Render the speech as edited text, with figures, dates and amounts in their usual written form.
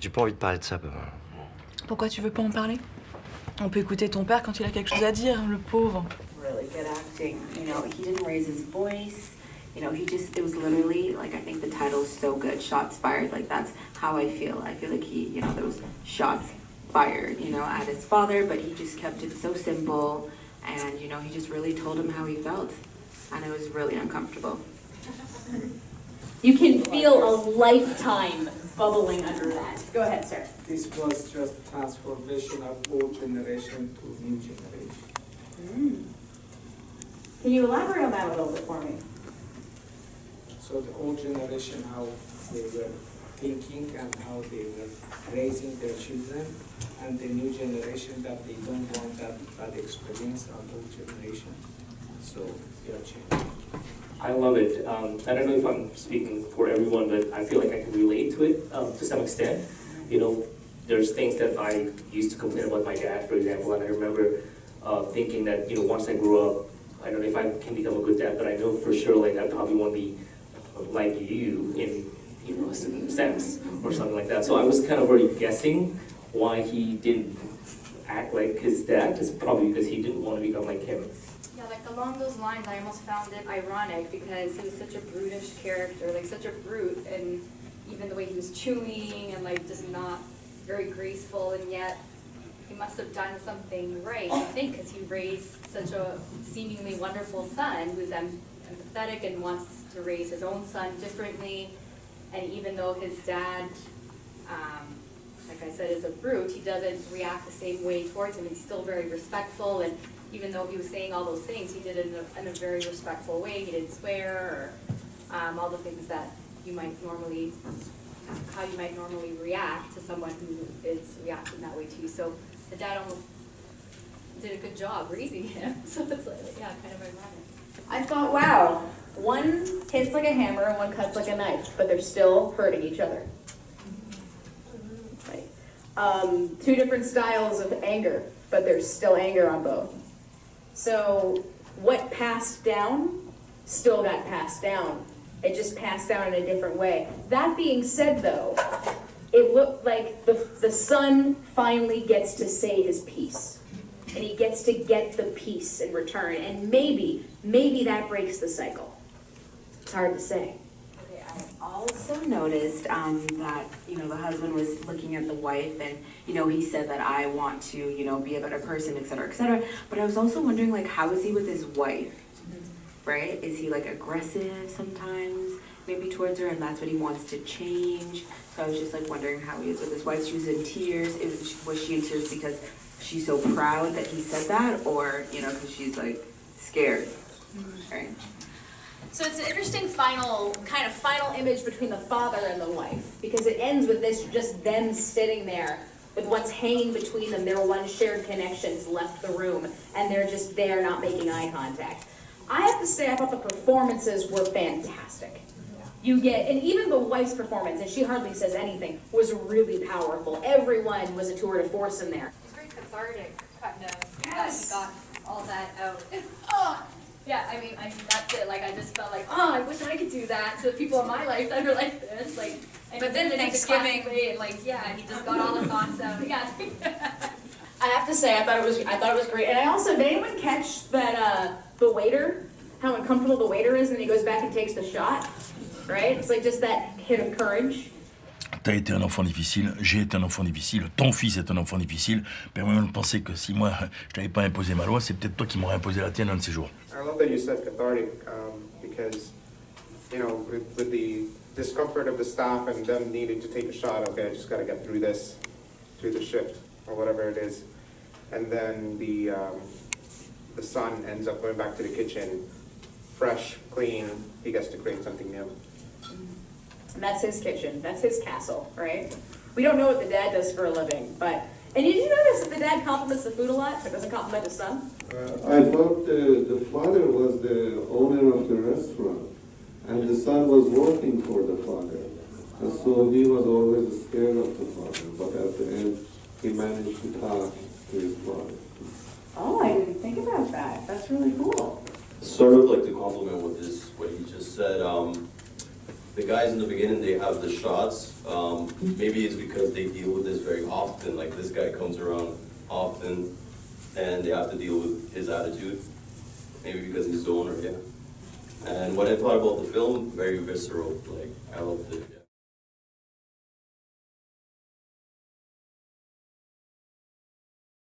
J'ai pas envie de parler de ça, papa. Pourquoi tu veux pas en parler? On peut écouter ton père quand il a quelque chose à dire, le pauvre. Really good acting. You know, he didn't raise his voice. You know, it was literally, like, I think the title is so good, Shots Fired. Like, that's how I feel. I feel like he, you know, there was shots fired, you know, at his father, but he just kept it so simple. And, you know, he just really told him how he felt. And it was really uncomfortable. You can feel a lifetime bubbling under that. Go ahead, sir. This was just transformation of old generation to new generation. Can you elaborate on that a little bit for me? So the old generation, how they were thinking and how they were raising their children, and the new generation that they don't want that bad experience of old generation. So they are changing. I love it. I don't know if I'm speaking for everyone, but I feel like I can relate to it to some extent. You know, there's things that I used to complain about my dad, for example, and I remember thinking that, you know, once I grow up, I don't know if I can become a good dad, but I know for sure, like, I probably won't be like you in, you know, a certain sense or something like that. So I was kind of already guessing why he didn't act like his dad, is probably because he didn't want to become like him. Yeah, like along those lines, I almost found it ironic because he was such a brutish character, like such a brute, and even the way he was chewing and like just not very graceful, and yet he must have done something right, I think, because he raised such a seemingly wonderful son who's empathetic and wants to raise his own son differently. And even though his dad, like I said, is a brute, he doesn't react the same way towards him. He's still very respectful, and even though he was saying all those things, he did it in a very respectful way. He didn't swear, or all the things that you might normally, how you might normally react to someone who is reacting that way to you. So the dad almost did a good job raising him. So it's like, yeah, kind of ironic. I thought, wow, one hits like a hammer and one cuts like a knife, but they're still hurting each other. Right. Two different styles of anger, but there's still anger on both. So what passed down still got passed down. It just passed down in a different way. That being said, though, it looked like the son finally gets to say his piece. And he gets to get the peace in return. And maybe that breaks the cycle. It's hard to say. Okay, I also noticed that, you know, the husband was looking at the wife, and, you know, he said that I want to, you know, be a better person, et cetera, et cetera. But I was also wondering, like, how is he with his wife, right? Is he, like, aggressive sometimes, maybe towards her, and that's what he wants to change? So I was just, like, wondering how he is with his wife. She was in tears. Was she in tears because she's so proud that he said that, or, you know, because she's, like, scared, right? So it's an interesting final image between the father and the wife, because it ends with this, just them sitting there with what's hanging between them. Their one shared connections left the room, and they're just there not making eye contact. I have to say, I thought the performances were fantastic. You get, and even the wife's performance, and she hardly says anything, was really powerful. Everyone was a tour de force in there. It's very cathartic, kind of. Yes. That he got all that out. Oh, yeah, I mean, that's it. Like, I just felt like, oh, I wish I could do that to the people in my life that are like this. Like, and But then he did it in a Thanksgiving- classic way, and like, yeah, he just got all the thoughts out. Yeah. I have to say, I thought it was great. And I also, did anyone catch that the waiter, how uncomfortable the waiter is, and he goes back and takes the shot, right? It's like just that hit of courage. T'as été un enfant difficile, j'ai été un enfant difficile, ton fils est un enfant difficile. Permets-moi de penser que si moi, je t'avais pas imposé ma loi, c'est peut-être toi qui m'aurais imposé la tienne un de ces jours. I love that you said cathartic, because, you know, with the discomfort of the staff and them needing to take a shot, okay, I just got to get through the shift, or whatever it is. And then the son ends up going back to the kitchen, fresh, clean, he gets to create something new. And that's his kitchen, that's his castle, right? We don't know what the dad does for a living, but, and did you notice that the dad compliments the food a lot, but doesn't compliment his son? I thought the father was the owner of the restaurant, and the son was working for the father. And so he was always scared of the father, but at the end, he managed to talk to his father. Oh, I didn't think about that. That's really cool. Sort of like to compliment what he just said. the guys in the beginning, they have the shots. Maybe it's because they deal with this very often. Like this guy comes around often, and they have to deal with his attitude. Maybe because he's the owner, yeah. And what I thought about the film, very visceral. Like I loved it. Yeah.